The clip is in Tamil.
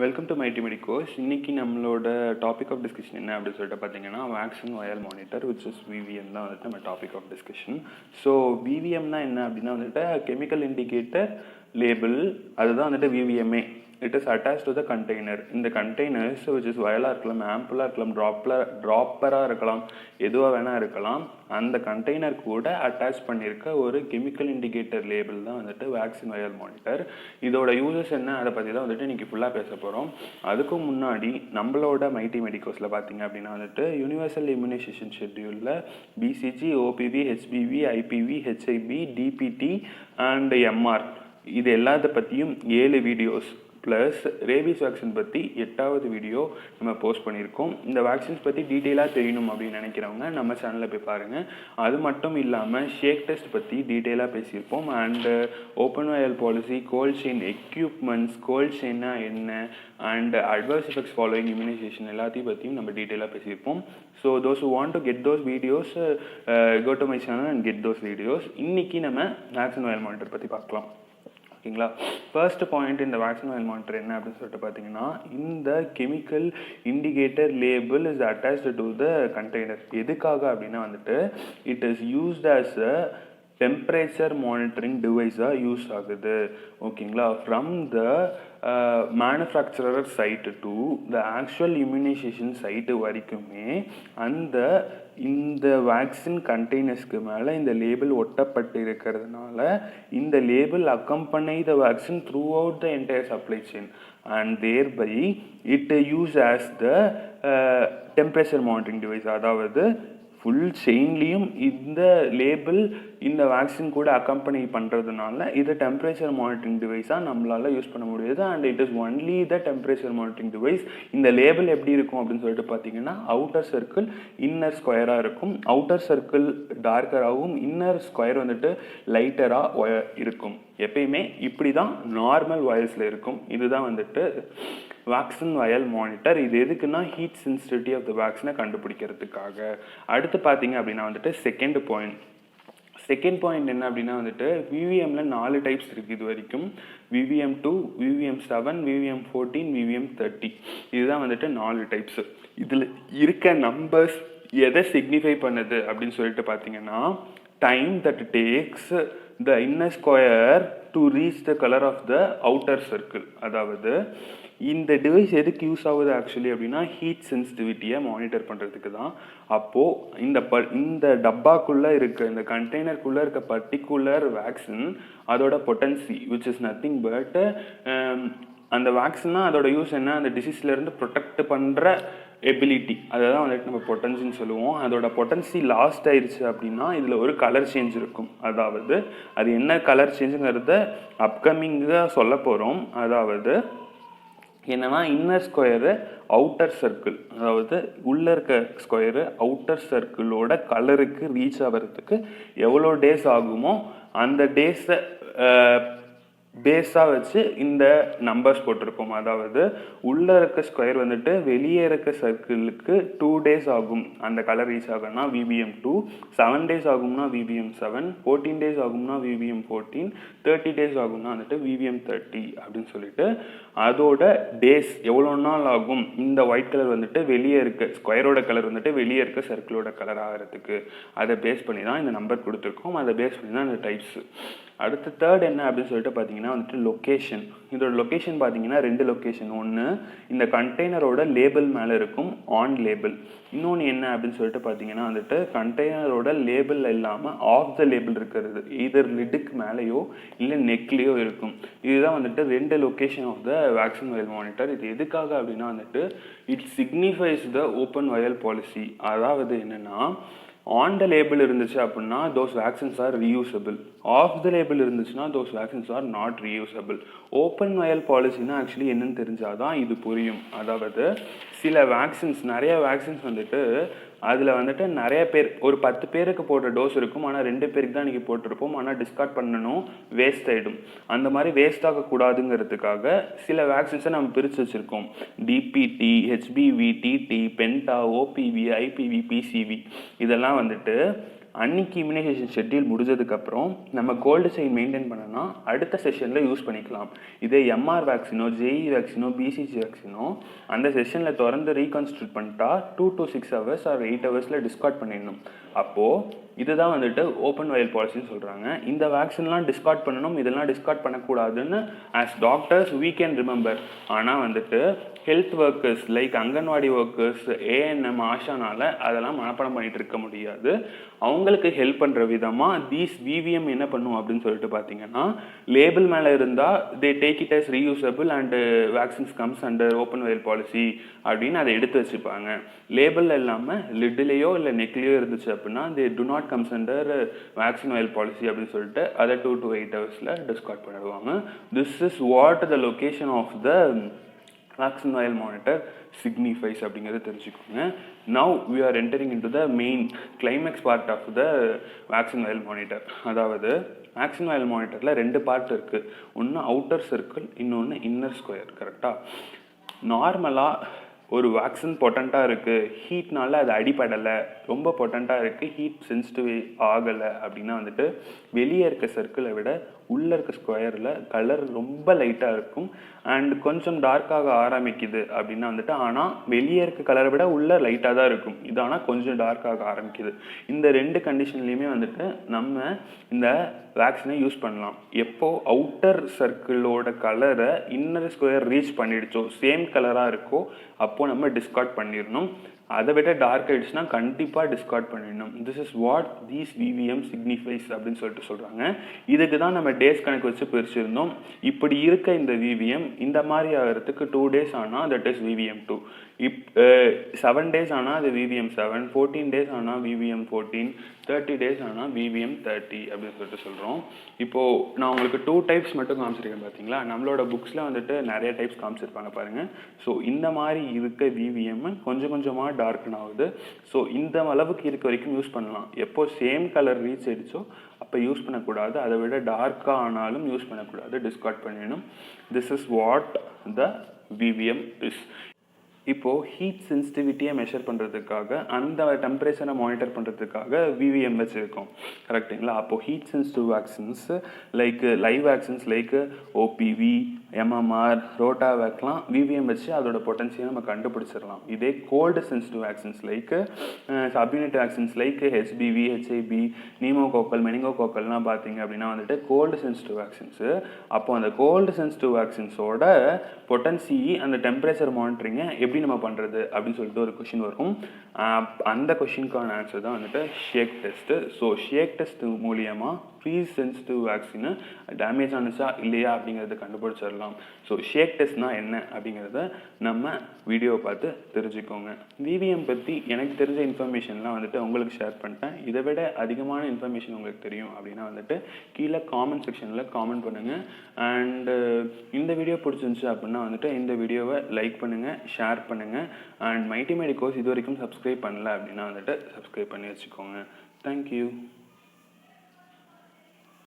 Welcome to mighty medicos. இன்னைக்கு நம்மளோட டாபிக் ஆஃப் டிஸ்கஷன் என்ன அப்படின்னு சொல்லிட்டு பார்த்தீங்கன்னா vaccine vial monitor which is VVM தான் வந்துட்டு நம்ம டாபிக் ஆஃப் டிஸ்கஷன். ஸோ விவிஎம்னா என்ன அப்படின்னா வந்துட்டு கெமிக்கல் இண்டிகேட்டர் லேபிள், அதுதான் வந்துட்டு விவிஎம்ஏ. It is attach to the container. இந்த கண்டெய்னர்ஸ் விச் இஸ் வயலாக இருக்கலாம், ஆம்பிளாக இருக்கலாம், ட்ராப்பராக இருக்கலாம், எதுவாக வேணால் இருக்கலாம். அந்த கண்டெய்னர் கூட அட்டாச் பண்ணியிருக்க ஒரு கெமிக்கல் இண்டிகேட்டர் லேபிள் தான் வந்துட்டு வேக்சின் வயல் மானிட்டர். இதோட யூசஸ் என்ன, அதை பற்றி தான் வந்துட்டு இன்றைக்கி ஃபுல்லாக பேச போகிறோம். அதுக்கும் முன்னாடி நம்மளோட மைடி மெடிக்கோஸில் பார்த்தீங்க அப்படின்னா வந்துட்டு யூனிவர்சல் இம்யூனைசேஷன் ஷெட்யூலில் BCG, OPV, HPV, IPV, HIB, DPT and MR இது எல்லாத்த பற்றியும் 7 வீடியோஸ் ப்ளஸ் ரேபீஸ் வேக்சின் பற்றி 8வது வீடியோ நம்ம போஸ்ட் பண்ணியிருக்கோம். இந்த வேக்சின்ஸ் பற்றி டீட்டெயிலாக தெரியணும் அப்படின்னு நினைக்கிறவங்க நம்ம சேனலில் போய் பாருங்கள். அது மட்டும் இல்லாமல் ஷேக் டெஸ்ட் பற்றி டீட்டெயிலாக பேசியிருப்போம். And open vial policy, cold chain equipments, cold செயின்னா என்ன, and adverse effects following immunisation எல்லாத்தையும் பற்றியும் நம்ம டீட்டெயிலாக பேசியிருப்போம். So those who want to get those videos go to my channel and get those videos. இன்றைக்கி நம்ம வேக்சின் வயல் மானிட்டர் பற்றி பார்க்கலாம். ஓகேங்களா. ஃபர்ஸ்ட் பாயிண்ட் இந்த வேக்சின் வயல் மானிட்டர் என்ன அப்படின்னு சொல்லிட்டு பார்த்தீங்கன்னா, இந்த chemical indicator label is attached to the container. எதுக்காக அப்படின்னா வந்துட்டு it is used as a temperature monitoring டிவைஸாக யூஸ் ஆகுது. ஓகேங்களா. From the manufacturer site to the actual immunisation site வரைக்குமே இந்த வேக்சின் கண்டெய்னர்ஸ்க்கு மேலே இந்த லேபிள் ஒட்டப்பட்டு இருக்கிறதுனால இந்த label accompany the vaccine through out the entire supply chain and தேர்பை it use as the temperature monitoring device. அதாவது ஃபுல் செயின்லேயும் இந்த லேபிள் இந்த வேக்சின் கூட அக்கம்பனி பண்ணுறதுனால இது டெம்பரேச்சர் மானிட்டரிங் டிவைஸாக நம்மளால் யூஸ் பண்ண முடியாது. And it is only the temperature monitoring device. இந்த லேபிள் எப்படி இருக்கும் அப்படின்னு சொல்லிட்டு பார்த்தீங்கன்னா, அவுட்டர் சர்க்கிள் இன்னர் ஸ்கொயராக இருக்கும். அவுட்டர் சர்க்கிள் டார்க்கராகவும் இன்னர் ஸ்கொயர் வந்துட்டு லைட்டராக இருக்கும். எப்பயுமே இப்படி தான் நார்மல் வயல்ஸில் இருக்கும். இதுதான் வந்துட்டு வேக்சின் வயல் மானிட்டர். இது எதுக்குன்னா ஹீட் சென்சிட்டிவிட்டி ஆஃப் த வேக்சினை கண்டுபிடிக்கிறதுக்காக. அடுத்து பார்த்தீங்க அப்படின்னா வந்துட்டு செகண்ட் பாயிண்ட் என்ன அப்படின்னா வந்துட்டு விவிஎம்ல 4 டைப்ஸ் இருக்குது இது வரைக்கும். விவிஎம்2, விவிஎம்7, விவிஎம்14, விவிஎம்30. இதுதான் வந்துட்டு 4 டைப்ஸ். இதில் இருக்க நம்பர்ஸ் எதை சிக்னிஃபை பண்ணுது அப்படின்னு சொல்லிட்டு பார்த்தீங்கன்னா, time that takes the inner square to reach the colour of the outer circle. அதாவது இந்த டிவைஸ் எதுக்கு யூஸ் ஆகுது ஆக்சுவலி அப்படின்னா ஹீட் சென்சிட்டிவிட்டியை மானிட்டர் பண்ணுறதுக்கு தான். அப்போது இந்த டப்பாக்குள்ளே இருக்க, இந்த கண்டெய்னருக்குள்ளே இருக்க பர்டிகுலர் வேக்சின் அதோட potency which is nothing but அந்த வேக்சின்னா அதோட யூஸ் என்ன, அந்த டிசீஸ்லேருந்து ப்ரொடெக்ட் பண்ணுற எபிலிட்டி, அதை தான் வந்துட்டு நம்ம பொட்டன்சின்னு சொல்லுவோம். அதோட பொட்டன்சி லாஸ்ட் ஆயிடுச்சு அப்படின்னா இதில் ஒரு கலர் சேஞ்ச் இருக்கும். அதாவது அது என்ன கலர் சேஞ்சுங்கிறத அப்கமிங்காக சொல்ல போகிறோம். அதாவது என்னன்னா இன்னர் ஸ்கொயரு அவுட்டர் சர்க்கிள், அதாவது உள்ளே இருக்க ஸ்கொயரு அவுட்டர் சர்க்கிளோட கலருக்கு ரீச் ஆகிறதுக்கு எவ்வளோ டேஸ் ஆகுமோ அந்த டேஸை பேஸாக வச்சு இந்த நம்பர்ஸ் போட்டிருப்போம். அதாவது உள்ளே இருக்க ஸ்கொயர் வந்துட்டு வெளியே இருக்க சர்க்கிளுக்கு 2 டேஸ் ஆகும் அந்த கலர் ரீச் ஆகும்னா விபிஎம்2, 7 டேஸ் ஆகும்னா விபிஎம்7, 14 டேஸ் ஆகும்னா விபிஎம்14, 30 டேஸ் ஆகும்னா வந்துட்டு விபிஎம்30 அப்படின்னு சொல்லிட்டு அதோட டேஸ் எவ்வளோ நாள் ஆகும் இந்த ஒயிட் கலர் வந்துட்டு வெளியே இருக்க ஸ்கொயரோட கலர் வந்துட்டு வெளியே இருக்க சர்க்கிளோட கலர் ஆகிறதுக்கு, அதை பேஸ் பண்ணி தான் இந்த நம்பர் கொடுத்துருக்கோம். அதை பேஸ் பண்ணி தான் இந்த டைப்ஸ். அடுத்து தேர்ட் என்ன அப்படின்னு சொல்லிட்டு பார்த்தீங்கன்னா வந்துட்டு லொக்கேஷன். இதோட லொக்கேஷன் பார்த்தீங்கன்னா 2 லொக்கேஷன். ஒன்று இந்த கண்டெய்னரோட லேபிள் மேலே இருக்கும் ஆன் லேபிள். இன்னொன்று என்ன அப்படின்னு சொல்லிட்டு பார்த்தீங்கன்னா வந்துட்டு கண்டெய்னரோட லேபிள் இல்லாமல் ஆஃப் த லேபிள் இருக்கிறது, இதர் லிட்டுக்கு மேலேயோ இல்லை நெக்லேயோ இருக்கும். இதுதான் வந்துட்டு 2 location of the vaccine vial monitor. இது எதுக்காக அப்படின்னா வந்துட்டு it signifies the open vial policy. அதாவது என்னென்னா ஆன் த லேபிள் இருந்துச்சு அப்படின்னா those vaccines are reusable, off the label இருந்துச்சுன்னா those vaccines are not reusable. Open vial பாலிசின்னா ஆக்சுவலி என்னன்னு தெரிஞ்சாதான் இது புரியும். அதாவது சில வேக்சின்ஸ், நிறைய வேக்சின்ஸ் வந்துட்டு அதில் வந்துட்டு நிறைய பேர், ஒரு 10 பேருக்கு போடுற டோஸ் இருக்கும், ஆனால் 2 பேருக்கு தான் இன்றைக்கி போட்டிருப்போம், ஆனால் டிஸ்கார்ட் பண்ணணும், வேஸ்ட் ஆகிடும். அந்த மாதிரி வேஸ்ட் ஆகக்கூடாதுங்கிறதுக்காக சில வேக்சின்ஸை நம்ம பிரித்து வச்சுருக்கோம். DPT, HPV, DT, penta, OPV, IPV, PCV இதெல்லாம் வந்துட்டு அன்னைக்கு இம்யூனைசேஷன் ஷெட்யூல் முடிஞ்சதுக்கப்புறம் நம்ம கோல்டு செயின் மெயின்டைன் பண்ணோன்னா அடுத்த செஷனில் யூஸ் பண்ணிக்கலாம். இதே எம்ஆர் வேக்சினோ, ஜேஇ வேக்சினோ, பிசிஜி வேக்சினோ அந்த செஷனில் திறந்து ரீகான்ஸ்டியூட் பண்ணிட்டா 2 to 6 hours or 8 hours discard பண்ணிடணும். அப்போது இதுதான் வந்துட்டு ஓப்பன் வயல் பாலிசின்னு சொல்கிறாங்க. இந்த வேக்சின்லாம் டிஸ்கார்ட் பண்ணணும், இதெல்லாம் டிஸ்கார்ட் பண்ணக்கூடாதுன்னு as doctors we can remember. ஆனால் வந்துட்டு health workers like Anganwadi workers, ANM, ஆஷானால் அதெல்லாம் மனப்பாடம் பண்ணிகிட்டு இருக்க முடியாது. அவங்களுக்கு ஹெல்ப் பண்ணுற விதமாக தீஸ் விவிஎம் என்ன பண்ணும் அப்படின்னு சொல்லிட்டு பார்த்தீங்கன்னா, லேபிள் மேலே இருந்தால் they take it as reusable and vaccines comes under open vial policy அப்படின்னு அதை எடுத்து வச்சுப்பாங்க. லேபிள் இல்லாமல் லிட்டிலேயோ இல்லை நெக்லேயோ இருந்துச்சு அப்படின்னா they do not comes under vaccine vial policy அப்படின்னு சொல்லிட்டு அதை 2 to 8 hours டிஸ்கார்ட் பண்ணிடுவாங்க. This is what the location of the vaccine vial monitor signifies அப்படிங்கிறத தெரிஞ்சுக்கோங்க. Now we are entering into the main climax part of the vaccine vial monitor. அதாவது வேக்சின் வயல் மானிட்டரில் 2 பார்ட் இருக்குது. ஒன்று அவுட்டர் சர்க்கிள், இன்னொன்று இன்னர் ஸ்கொயர். கரெக்டாக நார்மலாக ஒரு வேக்சின் பொட்டண்ட்டாக இருக்குது, ஹீட்னால அது அடிப்படலை, ரொம்ப பொட்டண்ட்டாக இருக்குது, ஹீட் சென்சிட்டிவ் ஆகலை அப்படின்னா வந்துட்டு வெளியே இருக்க சர்க்கிளை விட உள்ளே இருக்க ஸ்கொயரில் கலர் ரொம்ப லைட்டாக இருக்கும் அண்ட் கொஞ்சம் டார்க்காக ஆரம்பிக்குது அப்படின்னா வந்துட்டு, ஆனால் வெளியே இருக்க கலரை விட உள்ளே லைட்டாக தான் இருக்கும், இது ஆனால் கொஞ்சம் டார்க்காக ஆரம்பிக்குது. இந்த 2 கண்டிஷன்லேயுமே வந்துட்டு நம்ம இந்த வேக்சினை யூஸ் பண்ணலாம். எப்போ அவுட்டர் சர்க்கிளோட கலரை இன்னர் ஸ்கொயர் ரீச் பண்ணிடுச்சோ, சேம் கலராக இருக்கோ, அப்போது நம்ம டிஸ்கார்ட் பண்ணிடணும். அதை விட டார்க் ஆகிடுச்சுன்னா கண்டிப்பாக டிஸ்கார்ட் பண்ணிடணும். This is what these VVM signifies அப்படின்னு சொல்லிட்டு சொல்கிறாங்க. இதுக்கு தான் நம்ம டேஸ் கணக்கு வச்சு பிரிச்சுருந்தோம். இப்படி இருக்க இந்த விவிஎம் இந்த மாதிரி ஆகிறதுக்கு 2 days ஆனால் தட் இஸ் விவிஎம் 2, 7 days ஆனால் அது விவிஎம் 7, 14 days ஆனால் விவிஎம் 14, 30 days ஆனால் விவிஎம் 30 அப்படின்னு சொல்லிட்டு சொல்கிறோம். இப்போது நான் உங்களுக்கு 2 types மட்டும் காமிச்சிருக்கேன் பார்த்தீங்களா. நம்மளோட புக்ஸில் வந்துட்டு நிறைய டைப்ஸ் காமிச்சிருப்பாங்க பாருங்கள். ஸோ இந்த மாதிரி இருக்க விவிஎம் கொஞ்சம் கொஞ்சமாக டார்க்கன் ஆகுது. ஸோ இந்த அளவுக்கு இருக்க வரைக்கும் யூஸ் பண்ணலாம். எப்போ சேம் கலர் ரீச் ஆயிடுச்சோ அப்போ யூஸ் பண்ணக்கூடாது, அதை விட டார்க்காக ஆனாலும் யூஸ் பண்ணக்கூடாது, டிஸ்கார்ட் பண்ணிடணும். This is what the VVM is. இப்போது ஹீட் சென்சிட்டிவிட்டியை மெஷர் பண்ணுறதுக்காக, அந்த டெம்பரேச்சரை மானிட்டர் பண்ணுறதுக்காக விவிஎம் வச்சுருக்கோம். கரெக்டுங்களா? அப்போது heat sensitive vaccines like live vaccines like OPV, MMR, ரோட்டாவேக்லாம் விவிஎம் வச்சு அதோட பொட்டன்சியை நம்ம கண்டுபிடிச்சிடலாம். இதே cold sensitive vaccines like subunit vaccines like HPV, HIB, pneumococcal, மெனிங்கோகோக்கல்லாம் பார்த்தீங்க அப்படின்னா வந்துட்டு கோல்டு சென்சிட்டிவ் வேக்சின்ஸு. அப்போ அந்த கோல்டு சென்சிட்டிவ் வேக்சின்ஸோட பொட்டன்சி அந்த டெம்பரேச்சர் மானிட்டரிங்கை எப்படி நம்ம பண்ணுறது அப்படின்னு சொல்லிட்டு ஒரு கொஷின் வரும். அந்த கொஷினுக்கான ஆன்சர் தான் வந்துட்டு ஷேக் டெஸ்ட்டு. ஸோ ஷேக் டெஸ்ட் மூலியமாக ஃப்ரீஸ் சென்சிட்டிவ் வேக்சினை டேமேஜ் ஆனிச்சா இல்லையா அப்படிங்கிறத கண்டுபிடிச்சிடலாம். ஸோ ஷேக் டெஸ்ட்னால் என்ன அப்படிங்கிறத நம்ம வீடியோவை பார்த்து தெரிஞ்சுக்கோங்க. விவிஎம் பற்றி எனக்கு தெரிஞ்ச இன்ஃபர்மேஷன்லாம் வந்துட்டு உங்களுக்கு ஷேர் பண்ணிட்டேன். இதை விட அதிகமான இன்ஃபர்மேஷன் உங்களுக்கு தெரியும் அப்படின்னா வந்துட்டு கீழே காமெண்ட் செக்ஷனில் காமெண்ட் பண்ணுங்கள். அண்டு இந்த வீடியோ பிடிச்சிருந்துச்சு அப்படின்னா வந்துட்டு இந்த வீடியோவை லைக் பண்ணுங்கள், ஷேர் பண்ணுங்கள். அண்ட் மைட்டி மெடிக்கோஸ் இது வரைக்கும் சப்ஸ்கிரைப் பண்ணல அப்படின்னா வந்துட்டு சப்ஸ்கிரைப் பண்ணி வச்சுக்கோங்க. தேங்க்யூ.